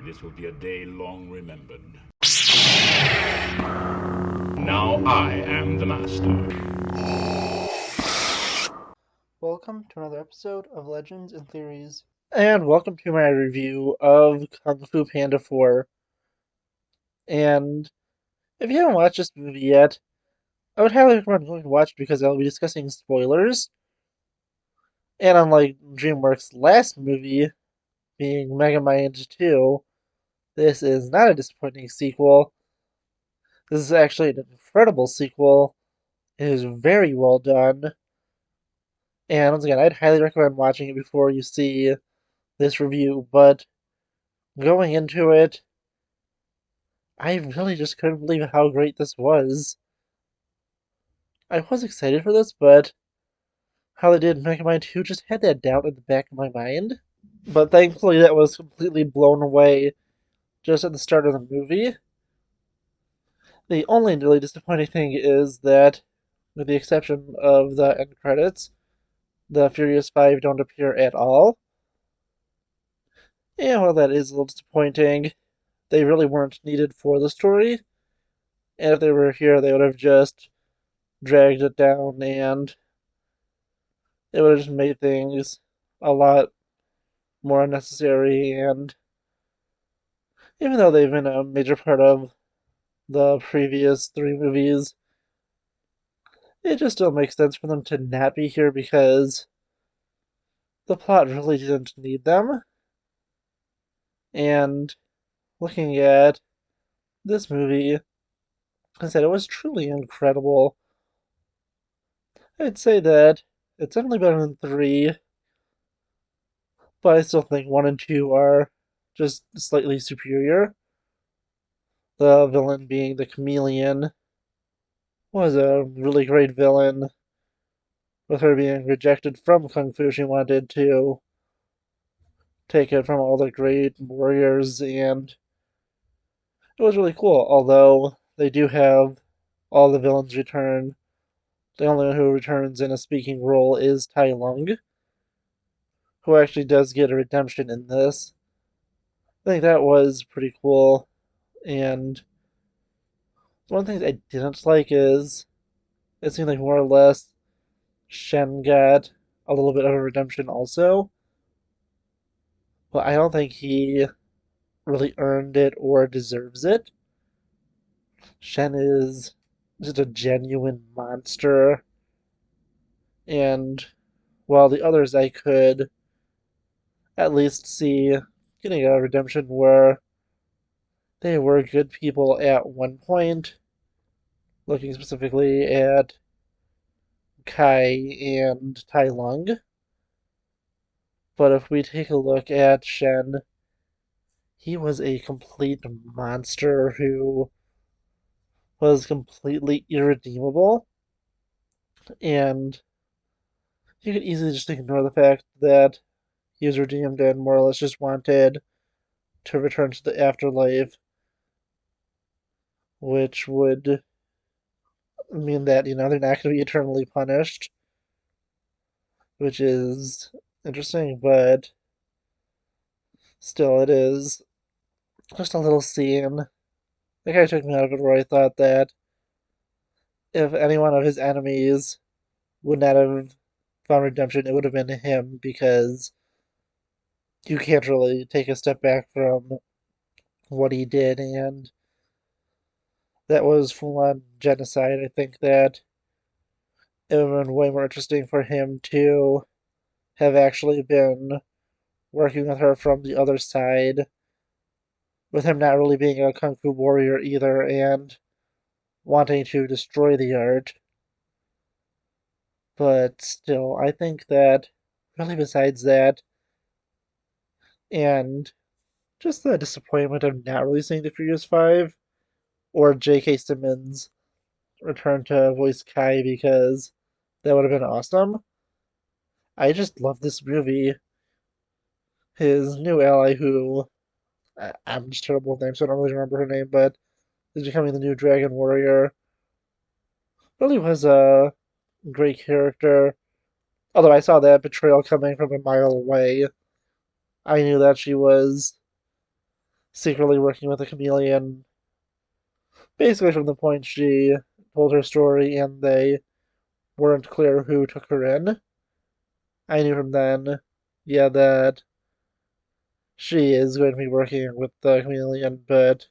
This will be a day long remembered. Now I am the master. Welcome to another episode of Legends and Theories. And welcome to my review of Kung Fu Panda 4. And if you haven't watched this movie yet, I would highly recommend going to watch it because I'll be discussing spoilers. And unlike DreamWorks' last movie, being Megamind 2, this is not a disappointing sequel. This is actually an incredible sequel. It is very well done. And once again, I'd highly recommend watching it before you see this review, but going into it, I really just couldn't believe how great this was. I was excited for this, but how they did Mega Man 2 just had that doubt in the back of my mind. But thankfully, that was completely blown away just at the start of the movie. The only really disappointing thing is that, with the exception of the end credits, the Furious Five don't appear at all. And while that is a little disappointing, they really weren't needed for the story. And if they were here, they would have just dragged it down and it would have just made things a lot more unnecessary. And even though they've been a major part of the previous three movies, it just still makes sense for them to not be here because the plot really didn't need them. And looking at this movie, I said it was truly incredible. I'd say that it's definitely better than three, but I still think one and two are just slightly superior. The villain being the chameleon was a really great villain. With her being rejected from Kung Fu, she wanted to take it from all the great warriors, and it was really cool. Although they do have all the villains return, the only one who returns in a speaking role is Tai Lung, who actually does get a redemption in this. I think that was pretty cool. And one of the things I didn't like is it seemed like more or less Shen got a little bit of a redemption also. But I don't think he really earned it or deserves it. Shen is just a genuine monster, and while the others I could at least see getting a redemption where they were good people at one point, looking specifically at Kai and Tai Lung. But if we take a look at Shen, he was a complete monster who was completely irredeemable, and you could easily just ignore the fact that he was redeemed and more or less just wanted to return to the afterlife, which would mean that, they're not going to be eternally punished, which is interesting, but still, it is just a little scene. That kind of took me out of it where I thought that if any one of his enemies would not have found redemption, it would have been him because you can't really take a step back from what he did, and that was full on genocide. I think that it would have been way more interesting for him to have actually been working with her from the other side, with him not really being a kung fu warrior either, and wanting to destroy the art. But still, I think that, really, besides that, and just the disappointment of not really seeing the Furious Five or J.K. Simmons return to voice Kai because that would have been awesome. I just love this movie. His new ally, who I'm just terrible with names, so I don't really remember her name, but is becoming the new Dragon Warrior. Really was a great character. Although I saw that betrayal coming from a mile away, I knew that she was secretly working with a chameleon, basically from the point she told her story and they weren't clear who took her in. I knew from then, yeah, that she is going to be working with the chameleon, but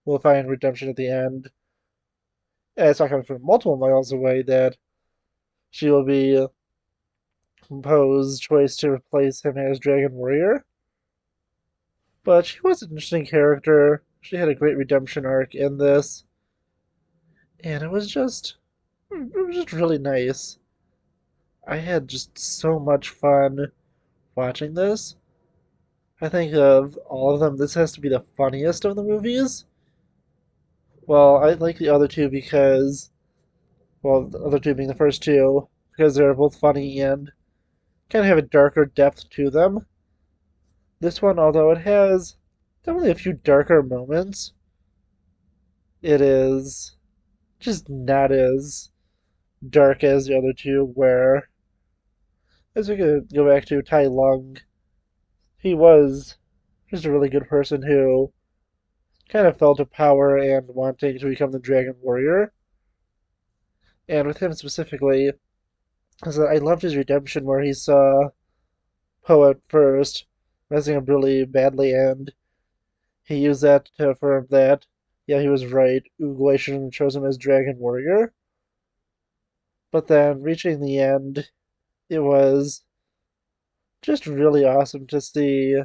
we'll find redemption at the end. And it's not coming from multiple miles away that she will be Poe's choice to replace him as Dragon Warrior. But she was an interesting character. She had a great redemption arc in this, and it was just really nice. I had just so much fun watching this. I think of all of them, this has to be the funniest of the movies. Well, I like the other two because, well, the other two being the first two, because they're both funny and kind of have a darker depth to them. This one, although it has definitely a few darker moments, it is just not as dark as the other two, where, as we could go back to Tai Lung, he was just a really good person who kind of felt a power and wanting to become the Dragon Warrior. And with him specifically, I loved his redemption where he saw Poe at first messing up really badly, and he used that to affirm that, yeah, he was right. Uguay shouldn't have chosen him as Dragon Warrior. But then reaching the end, it was just really awesome to see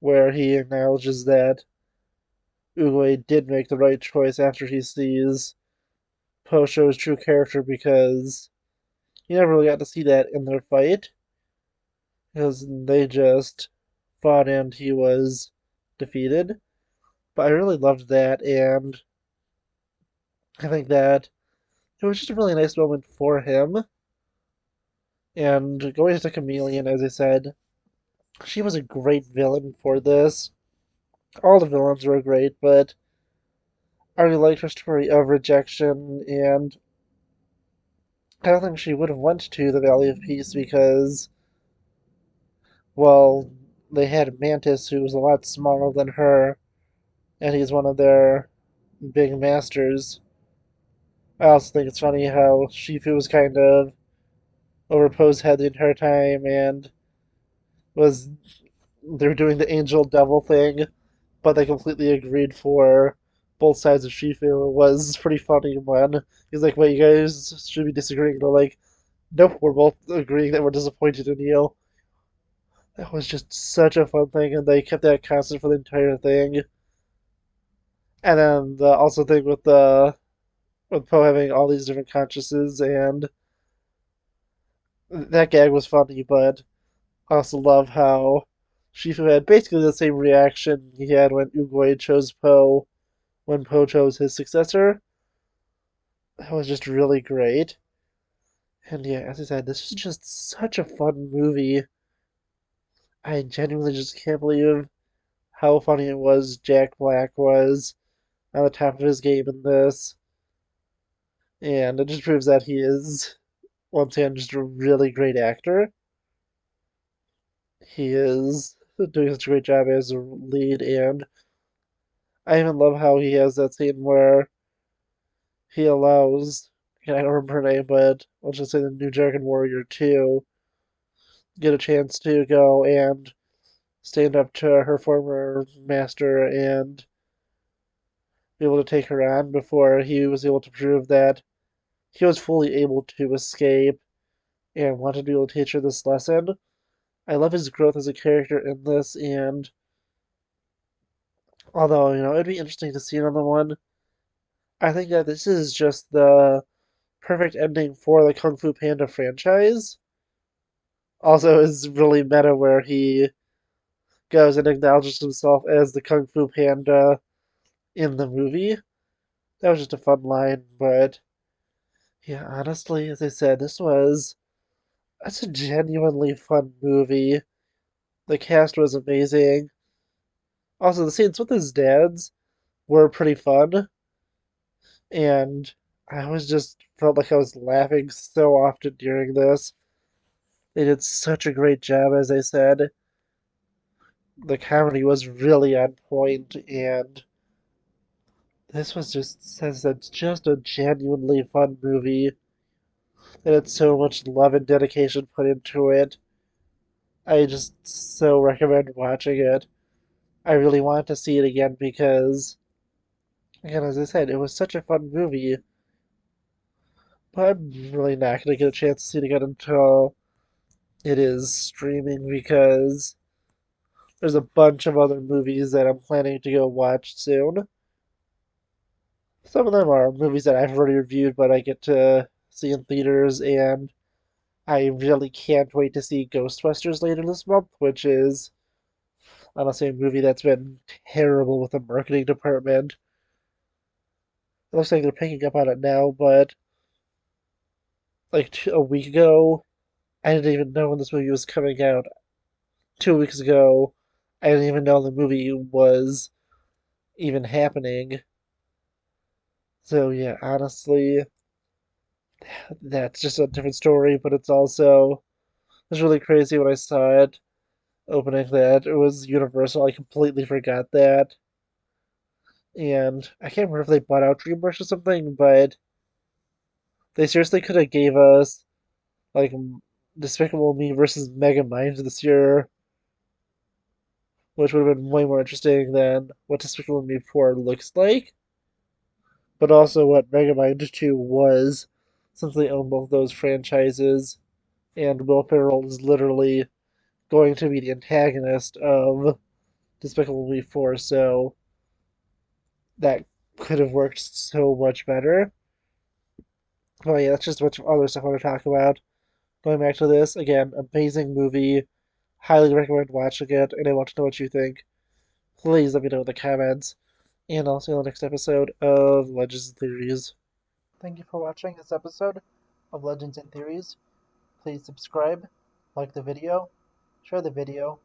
where he acknowledges that Uguay did make the right choice after he sees Poe show his true character because you never really got to see that in their fight because they just fought and he was defeated. But I really loved that, and I think that it was just a really nice moment for him. And going to Chameleon, as I said, she was a great villain for this. All the villains were great, but I really liked her story of rejection, and I don't think she would have went to the Valley of Peace because, well, they had Mantis, who was a lot smaller than her, and he's one of their big masters. I also think it's funny how Shifu was kind of over Poe's head the entire time and was they were doing the angel devil thing, but they completely agreed for both sides of Shifu. It was pretty funny when he's like, "Wait, you guys should be disagreeing." They're like, "Nope, we're both agreeing that we're disappointed in you." That was just such a fun thing, and they kept that constant for the entire thing. And then the also thing with Poe having all these different consciences, and that gag was funny, but I also love how Shifu had basically the same reaction he had when Uguay chose Poe when Poe chose his successor. That was just really great. And yeah, as I said, this is just such a fun movie. I genuinely just can't believe how funny it was. Jack Black was on the top of his game in this. And it just proves that he is, once again, just a really great actor. He is doing such a great job as a lead, and I even love how he has that scene where he allows, I don't remember her name, but let's just say the new Dragon Warrior 2 get a chance to go and stand up to her former master and be able to take her on before he was able to prove that he was fully able to escape and wanted to be able to teach her this lesson. I love his growth as a character in this, and although, it'd be interesting to see another one, I think that this is just the perfect ending for the Kung Fu Panda franchise. Also, is really meta where he goes and acknowledges himself as the Kung Fu Panda in the movie. That was just a fun line, but yeah, honestly, as I said, that's a genuinely fun movie. The cast was amazing. Also, the scenes with his dads were pretty fun, and I was just felt like I was laughing so often during this. They did such a great job, as I said. The comedy was really on point, and this was just says it's just a genuinely fun movie, and it's so much love and dedication put into it. I just so recommend watching it. I really want to see it again because, again, as I said, it was such a fun movie. But I'm really not going to get a chance to see it again until it is streaming because there's a bunch of other movies that I'm planning to go watch soon. Some of them are movies that I've already reviewed, but I get to see in theaters, and I really can't wait to see Ghostbusters later this month, which is honestly a movie that's been terrible with the marketing department. It looks like they're picking up on it now, but like a week ago, I didn't even know when this movie was coming out. 2 weeks ago, I didn't even know the movie was even happening. So yeah, honestly, that's just a different story, but it's really crazy when I saw it opening that it was Universal. I completely forgot that. And I can't remember if they bought out DreamWorks or something, but they seriously could have gave us like Despicable Me versus Megamind this year, which would have been way more interesting than what Despicable Me 4 looks like, but also what Megamind 2 was, since they own both those franchises, and Will Ferrell is literally going to be the antagonist of Despicable Me 4, so that could have worked so much better. Oh yeah, that's just a bunch of other stuff I want to talk about. Going back to this, again, amazing movie. Highly recommend watching it, and I want to know what you think. Please let me know in the comments, and I'll see you on the next episode of Legends and Theories. Thank you for watching this episode of Legends and Theories. Please subscribe, like the video, share the video,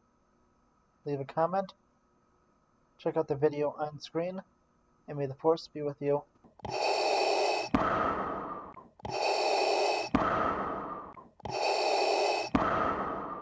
leave a comment, check out the video on screen, and may the Force be with you.